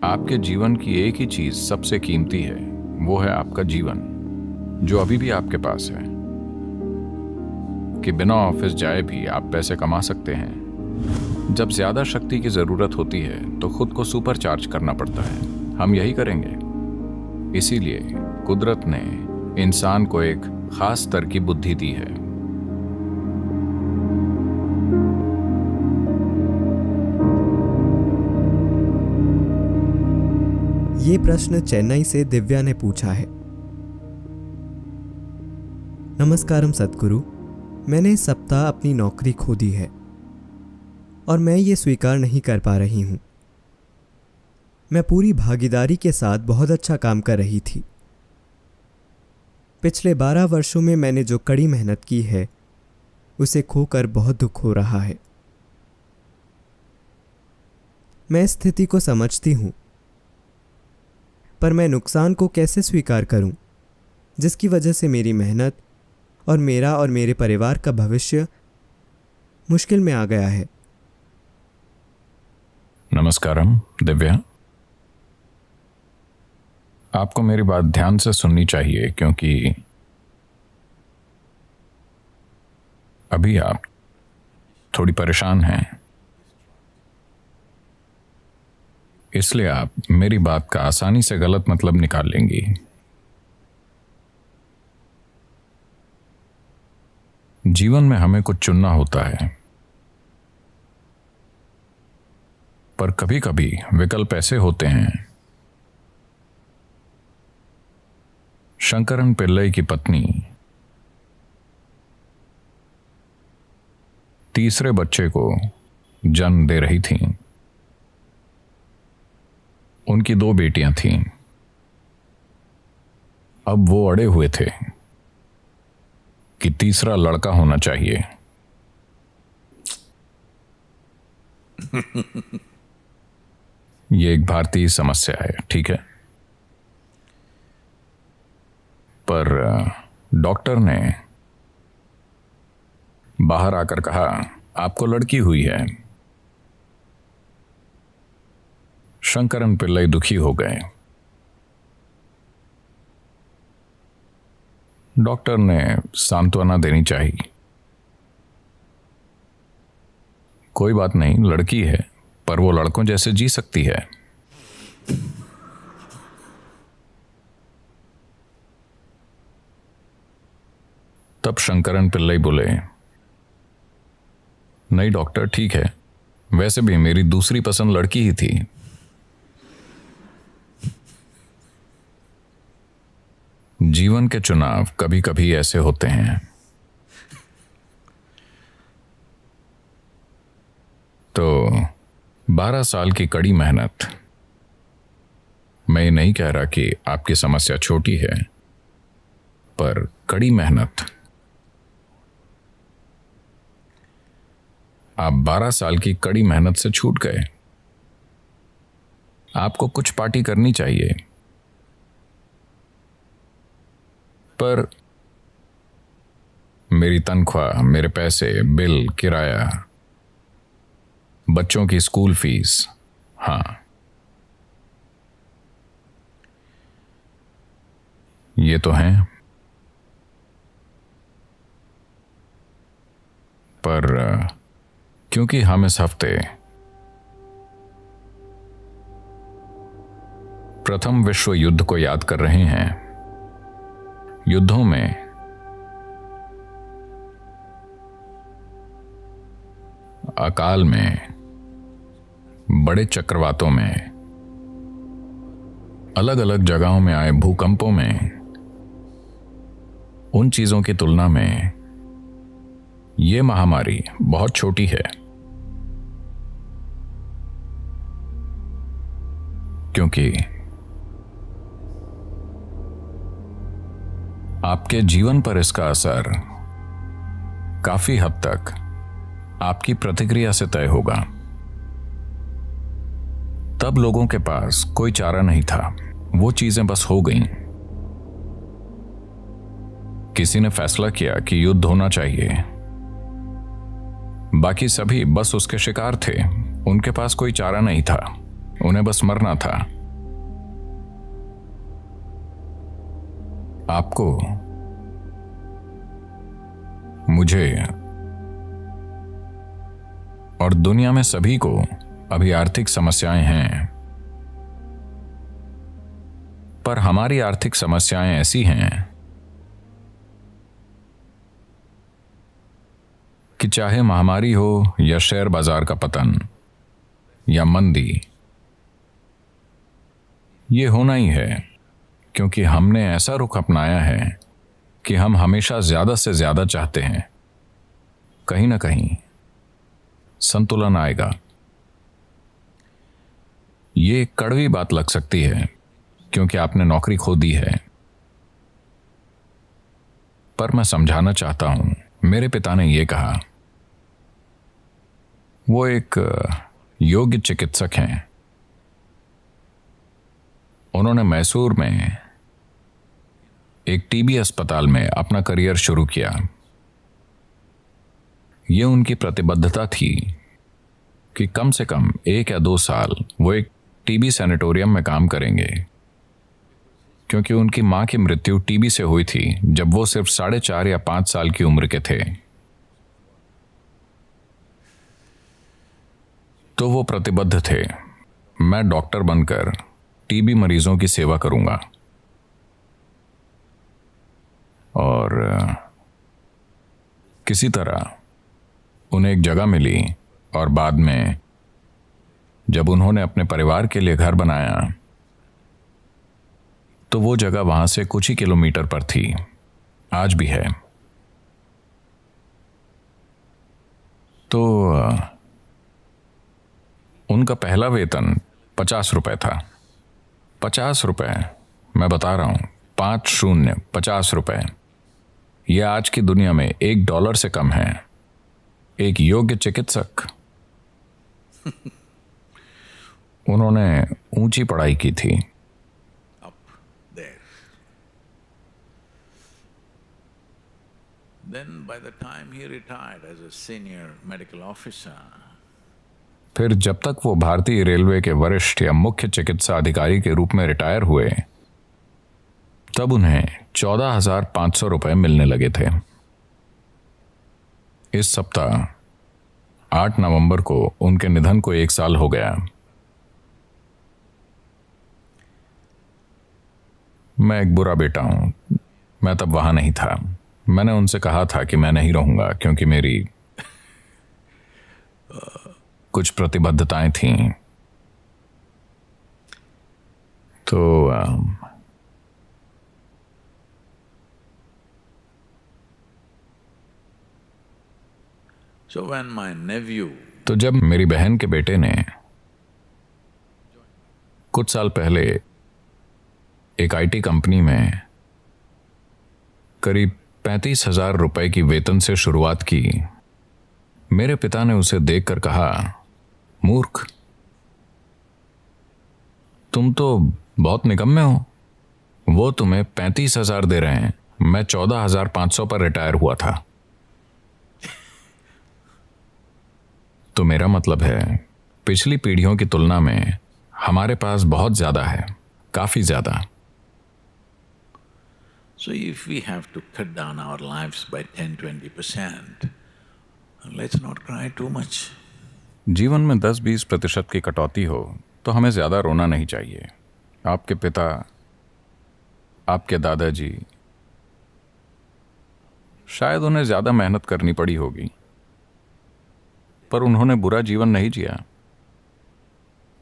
आपके जीवन की एक ही चीज सबसे कीमती है, वो है आपका जीवन, जो अभी भी आपके पास है। कि बिना ऑफिस जाए भी आप पैसे कमा सकते हैं। जब ज्यादा शक्ति की जरूरत होती है तो खुद को सुपर चार्ज करना पड़ता है। हम यही करेंगे। इसीलिए कुदरत ने इंसान को एक खास स्तर की बुद्धि दी है। ये प्रश्न चेन्नई से दिव्या ने पूछा है। नमस्कारम सद्गुरु, मैंने इस सप्ताह अपनी नौकरी खो दी है और मैं ये स्वीकार नहीं कर पा रही हूँ। मैं पूरी भागीदारी के साथ बहुत अच्छा काम कर रही थी। पिछले 12 वर्षों में मैंने जो कड़ी मेहनत की है उसे खोकर बहुत दुख हो रहा है। मैं इस स्थिति को समझती हूँ, पर मैं नुकसान को कैसे स्वीकार करूं, जिसकी वजह से मेरी मेहनत और मेरा और मेरे परिवार का भविष्य मुश्किल में आ गया है। नमस्कारम दिव्या, आपको मेरी बात ध्यान से सुननी चाहिए क्योंकि अभी आप थोड़ी परेशान हैं। इसलिए आप मेरी बात का आसानी से गलत मतलब निकाल लेंगी। जीवन में हमें कुछ चुनना होता है, पर कभी कभी विकल्प ऐसे होते हैं। शंकरन पिल्लई की पत्नी तीसरे बच्चे को जन्म दे रही थीं। उनकी 2 बेटियां थीं। अब वो अड़े हुए थे कि तीसरा लड़का होना चाहिए। ये एक भारतीय समस्या है, ठीक है, पर डॉक्टर ने बाहर आकर कहा आपको लड़की हुई है। शंकरन पिल्लई दुखी हो गए। डॉक्टर ने सांत्वना देनी चाहिए। कोई बात नहीं, लड़की है, पर वो लड़कों जैसे जी सकती है। तब शंकरन पिल्लई बोले, नहीं डॉक्टर, ठीक है, वैसे भी मेरी दूसरी पसंद लड़की ही थी। जीवन के चुनाव कभी कभी ऐसे होते हैं। तो 12 साल की कड़ी मेहनत, मैं ये नहीं कह रहा कि आपकी समस्या छोटी है, पर कड़ी मेहनत, आप 12 साल की कड़ी मेहनत से छूट गए। आपको कुछ पार्टी करनी चाहिए, पर मेरी तनख्वाह, मेरे पैसे, बिल, किराया, बच्चों की स्कूल फीस, हाँ, ये तो हैं, पर क्योंकि हम इस हफ्ते प्रथम विश्व युद्ध को याद कर रहे हैं। युद्धों में अकाल में, बड़े चक्रवातों में, अलग अलग जगहों में आए भूकंपों में, उन चीजों की तुलना में ये महामारी बहुत छोटी है, क्योंकि आपके जीवन पर इसका असर काफी हद तक आपकी प्रतिक्रिया से तय होगा। तब लोगों के पास कोई चारा नहीं था, वो चीजें बस हो गईं। किसी ने फैसला किया कि युद्ध होना चाहिए, बाकी सभी बस उसके शिकार थे। उनके पास कोई चारा नहीं था, उन्हें बस मरना था। आपको, मुझे और दुनिया में सभी को अभी आर्थिक समस्याएं हैं, पर हमारी आर्थिक समस्याएं ऐसी हैं कि चाहे महामारी हो या शेयर बाजार का पतन या मंदी, ये होना ही है, क्योंकि हमने ऐसा रुख अपनाया है कि हम हमेशा ज्यादा से ज्यादा चाहते हैं। कहीं ना कहीं संतुलन आएगा। ये एक कड़वी बात लग सकती है क्योंकि आपने नौकरी खो दी है, पर मैं समझाना चाहता हूं। मेरे पिता ने यह कहा, वो एक योग्य चिकित्सक हैं। उन्होंने मैसूर में एक टीबी अस्पताल में अपना करियर शुरू किया। ये उनकी प्रतिबद्धता थी कि कम से कम 1 या 2 साल वो एक टीबी सैनिटोरियम में काम करेंगे, क्योंकि उनकी मां की मृत्यु टीबी से हुई थी जब वो सिर्फ 4.5 या 5 साल की उम्र के थे। तो वो प्रतिबद्ध थे, मैं डॉक्टर बनकर टीबी मरीजों की सेवा करूंगा। और किसी तरह उन्हें एक जगह मिली और बाद में जब उन्होंने अपने परिवार के लिए घर बनाया तो वो जगह वहां से कुछ ही किलोमीटर पर थी, आज भी है। तो उनका पहला वेतन 50 रुपए था। 50 रुपए, मैं बता रहा हूं, 50, 50 रुपए। यह आज की दुनिया में $1 से कम है। एक योग्य चिकित्सक। उन्होंने ऊंची पढ़ाई की थी। Then by the time he retired as a senior medical officer, फिर जब तक वो भारतीय रेलवे के वरिष्ठ या मुख्य चिकित्सा अधिकारी के रूप में रिटायर हुए, तब उन्हें 14,500 रुपए मिलने लगे थे। इस सप्ताह 8 नवंबर को उनके निधन को 1 साल हो गया। मैं एक बुरा बेटा हूं। मैं तब वहां नहीं था। मैंने उनसे कहा था कि मैं नहीं रहूंगा क्योंकि मेरी कुछ प्रतिबद्धताएं थीं। तो when my nephew तो जब मेरी बहन के बेटे ने कुछ साल पहले एक आईटी कंपनी में करीब 35,000 रुपए की वेतन से शुरुआत की, मेरे पिता ने उसे देखकर कहा, मूर्ख, तुम तो बहुत निकम्मे हो। वो तुम्हें 35,000 दे रहे हैं, मैं 14,500 पर रिटायर हुआ था। तो मेरा मतलब है, पिछली पीढ़ियों की तुलना में हमारे पास बहुत ज्यादा है, काफी ज्यादा। So if we have to cut down our lives by 10-20%, let's not cry too much. जीवन में 10-20% की कटौती हो तो हमें ज्यादा रोना नहीं चाहिए। आपके पिता, आपके दादाजी, शायद उन्हें ज्यादा मेहनत करनी पड़ी होगी, पर उन्होंने बुरा जीवन नहीं जिया।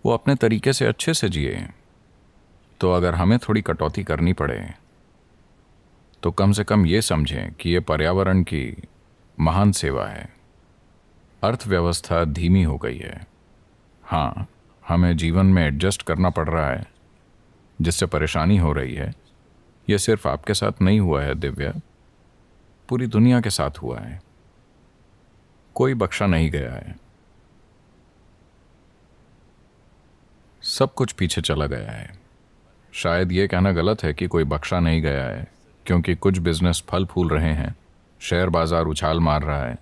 वो अपने तरीके से अच्छे से जिए। तो अगर हमें थोड़ी कटौती करनी पड़े तो कम से कम ये समझें कि ये पर्यावरण की महान सेवा है। अर्थव्यवस्था धीमी हो गई है। हाँ, हमें जीवन में एडजस्ट करना पड़ रहा है, जिससे परेशानी हो रही है। ये सिर्फ आपके साथ नहीं हुआ है दिव्या, पूरी दुनिया के साथ हुआ है। कोई बख्शा नहीं गया है। सब कुछ पीछे चला गया है। शायद ये कहना गलत है कि कोई बख्शा नहीं गया है, क्योंकि कुछ बिजनेस फल फूल रहे हैं, शेयर बाजार उछाल मार रहा है।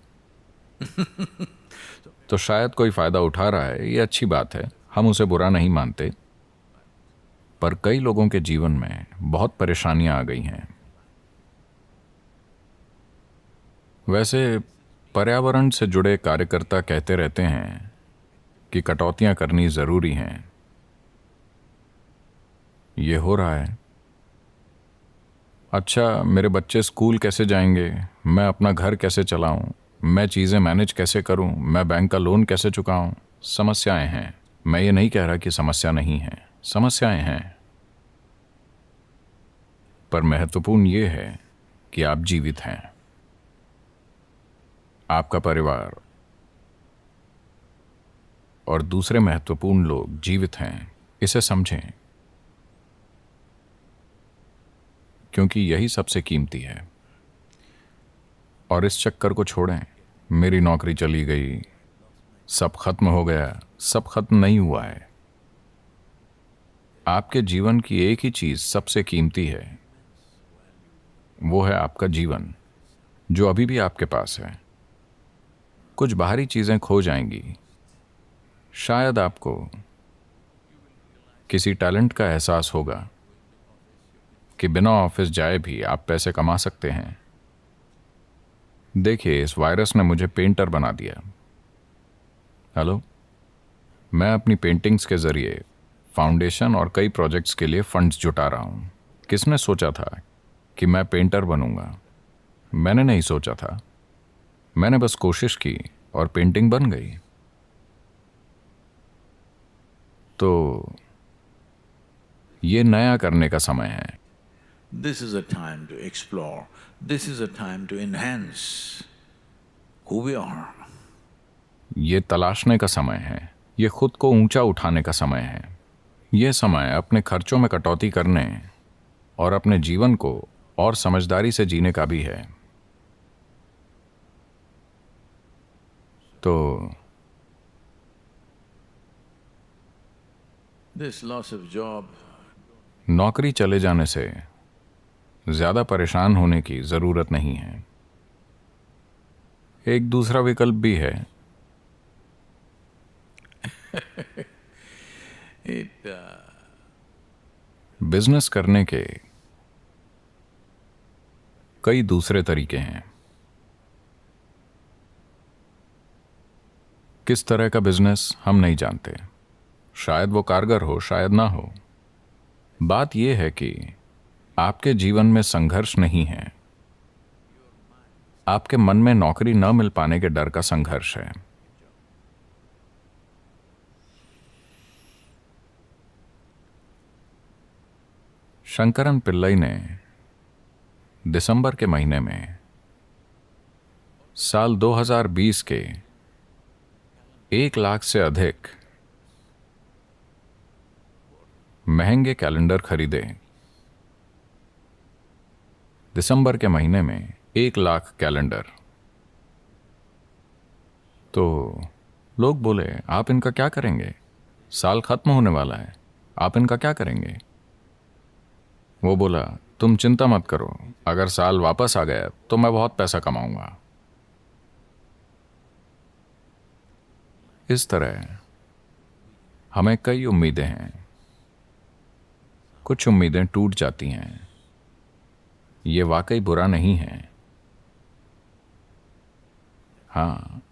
तो शायद कोई फायदा उठा रहा है, ये अच्छी बात है, हम उसे बुरा नहीं मानते। पर कई लोगों के जीवन में बहुत परेशानियां आ गई हैं। वैसे पर्यावरण से जुड़े कार्यकर्ता कहते रहते हैं कि कटौतियां करनी जरूरी हैं। ये हो रहा है। अच्छा, मेरे बच्चे स्कूल कैसे जाएंगे, मैं अपना घर कैसे चलाऊं, मैं चीज़ें मैनेज कैसे करूं, मैं बैंक का लोन कैसे चुकाऊं। समस्याएं हैं। मैं ये नहीं कह रहा कि समस्या नहीं है, समस्याएं हैं। पर महत्वपूर्ण ये है कि आप जीवित हैं, आपका परिवार और दूसरे महत्वपूर्ण लोग जीवित हैं। इसे समझें, क्योंकि यही सबसे कीमती है। और इस चक्कर को छोड़ें, मेरी नौकरी चली गई, सब खत्म हो गया। सब खत्म नहीं हुआ है। आपके जीवन की एक ही चीज सबसे कीमती है, वो है आपका जीवन, जो अभी भी आपके पास है। कुछ बाहरी चीजें खो जाएंगी। शायद आपको किसी टैलेंट का एहसास होगा कि बिना ऑफिस जाए भी आप पैसे कमा सकते हैं। देखिए, इस वायरस ने मुझे पेंटर बना दिया। हेलो, मैं अपनी पेंटिंग्स के जरिए फाउंडेशन और कई प्रोजेक्ट्स के लिए फंड्स जुटा रहा हूं। किसने सोचा था कि मैं पेंटर बनूंगा? मैंने नहीं सोचा था। मैंने बस कोशिश की और पेंटिंग बन गई। तो ये नया करने का समय है। This is a time to explore. This is a time to enhance who we are. ये तलाशने का समय है। ये खुद को ऊंचा उठाने का समय है। ये समय अपने खर्चों में कटौती करने और अपने जीवन को और समझदारी से जीने का भी है। तो This loss of job, नौकरी चले जाने से ज्यादा परेशान होने की जरूरत नहीं है। एक दूसरा विकल्प भी है। बिजनेस करने के कई दूसरे तरीके हैं। किस तरह का बिजनेस हम नहीं जानते। शायद वो कारगर हो, शायद ना हो। बात यह है कि आपके जीवन में संघर्ष नहीं है, आपके मन में नौकरी न मिल पाने के डर का संघर्ष है। शंकरन पिल्लई ने दिसंबर के महीने में साल 2020 के 1 लाख से अधिक महंगे कैलेंडर खरीदे। दिसंबर के महीने में 1 लाख कैलेंडर। तो लोग बोले, आप इनका क्या करेंगे? साल खत्म होने वाला है, आप इनका क्या करेंगे? वो बोला, तुम चिंता मत करो, अगर साल वापस आ गया तो मैं बहुत पैसा कमाऊंगा। इस तरह हमें कई उम्मीदें हैं। कुछ उम्मीदें टूट जाती हैं। ये वाकई बुरा नहीं है। हाँ,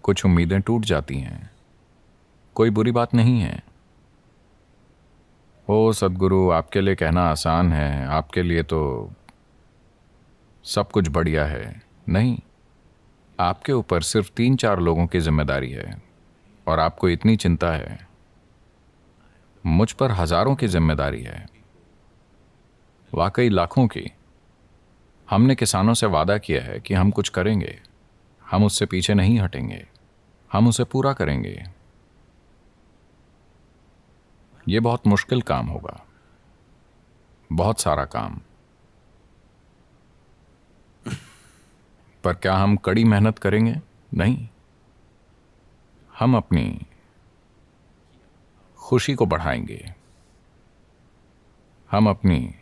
कुछ उम्मीदें टूट जाती हैं, कोई बुरी बात नहीं है। ओ सद्गुरु, आपके लिए कहना आसान है, आपके लिए तो सब कुछ बढ़िया है। नहीं, आपके ऊपर सिर्फ 3-4 लोगों की जिम्मेदारी है और आपको इतनी चिंता है। मुझ पर हजारों की जिम्मेदारी है, वाकई लाखों की। हमने किसानों से वादा किया है कि हम कुछ करेंगे, हम उससे पीछे नहीं हटेंगे, हम उसे पूरा करेंगे। ये बहुत मुश्किल काम होगा, बहुत सारा काम। पर क्या हम कड़ी मेहनत करेंगे? नहीं, हम अपनी खुशी को बढ़ाएंगे, हम अपनी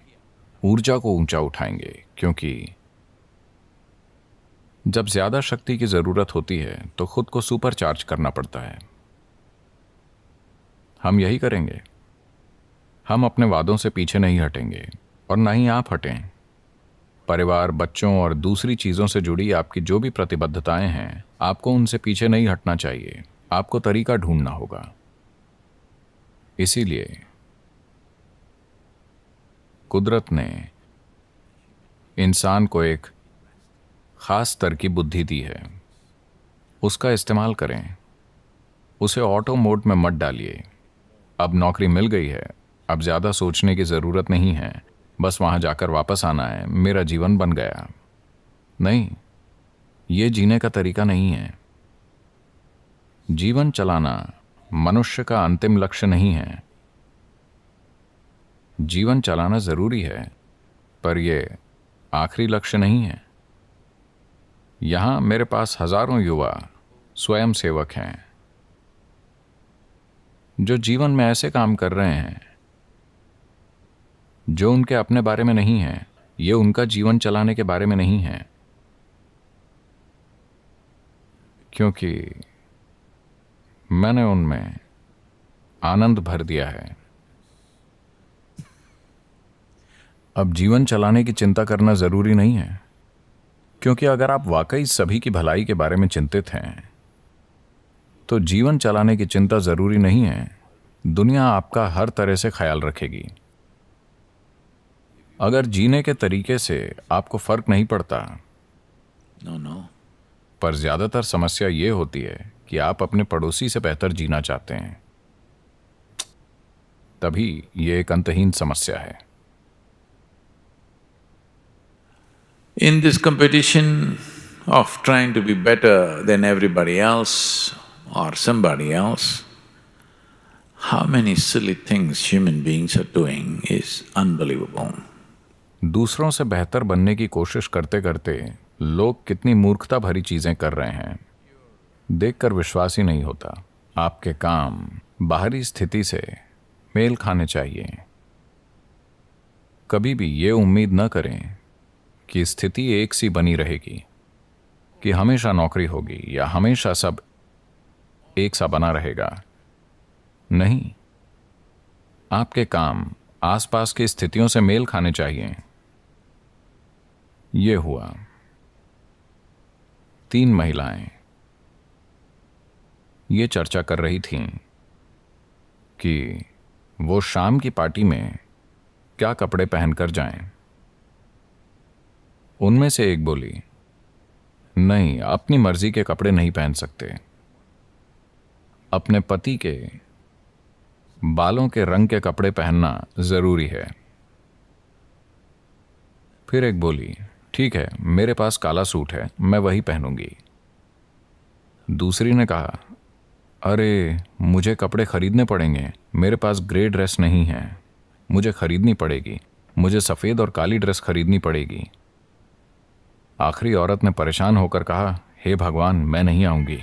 ऊर्जा को ऊंचा उठाएंगे, क्योंकि जब ज्यादा शक्ति की जरूरत होती है तो खुद को सुपर चार्ज करना पड़ता है। हम यही करेंगे। हम अपने वादों से पीछे नहीं हटेंगे और ना ही आप हटें। परिवार, बच्चों और दूसरी चीज़ों से जुड़ी आपकी जो भी प्रतिबद्धताएं हैं, आपको उनसे पीछे नहीं हटना चाहिए। आपको तरीका ढूंढना होगा। इसीलिए कुदरत ने इंसान को एक खास स्तर की बुद्धि दी है। उसका इस्तेमाल करें। उसे ऑटो मोड में मत डालिए। अब नौकरी मिल गई है, अब ज़्यादा सोचने की ज़रूरत नहीं है, बस वहाँ जाकर वापस आना है, मेरा जीवन बन गया। नहीं, ये जीने का तरीका नहीं है। जीवन चलाना मनुष्य का अंतिम लक्ष्य नहीं है। जीवन चलाना ज़रूरी है, पर यह आखिरी लक्ष्य नहीं है। यहाँ मेरे पास हजारों युवा स्वयं सेवक हैं जो जीवन में ऐसे काम कर रहे हैं जो उनके अपने बारे में नहीं है। ये उनका जीवन चलाने के बारे में नहीं है, क्योंकि मैंने उनमें आनंद भर दिया है। अब जीवन चलाने की चिंता करना जरूरी नहीं है, क्योंकि अगर आप वाकई सभी की भलाई के बारे में चिंतित हैं तो जीवन चलाने की चिंता जरूरी नहीं है। दुनिया आपका हर तरह से ख्याल रखेगी। अगर जीने के तरीके से आपको फर्क नहीं पड़ता, पर ज्यादातर समस्या ये होती है कि आप अपने पड़ोसी से बेहतर जीना चाहते हैं। तभी ये एक अंतहीन समस्या है। In this competition of trying to be better than everybody else or somebody else, how many silly things human beings are doing is unbelievable. दूसरों से बेहतर बनने की कोशिश करते करते लोग कितनी मूर्खता भरी चीजें कर रहे हैं, देखकर विश्वास ही नहीं होता। आपके काम बाहरी स्थिति से मेल खाने चाहिए। कभी भी ये उम्मीद न करें कि स्थिति एक सी बनी रहेगी, कि हमेशा नौकरी होगी या हमेशा सब एक सा बना रहेगा। नहीं, आपके काम आसपास की स्थितियों से मेल खाने चाहिए। ये हुआ। 3 महिलाएं ये चर्चा कर रही थीं कि वो शाम की पार्टी में क्या कपड़े पहनकर जाएं। उनमें से एक बोली, नहीं, अपनी मर्जी के कपड़े नहीं पहन सकते। अपने पति के बालों के रंग के कपड़े पहनना जरूरी है। फिर एक बोली, ठीक है, मेरे पास काला सूट है, मैं वही पहनूंगी। दूसरी ने कहा, अरे मुझे कपड़े खरीदने पड़ेंगे, मेरे पास ग्रे ड्रेस नहीं है, मुझे खरीदनी पड़ेगी, मुझे सफ़ेद और काली ड्रेस खरीदनी पड़ेगी। आखिरी औरत ने परेशान होकर कहा, हे भगवान, मैं नहीं आऊंगी।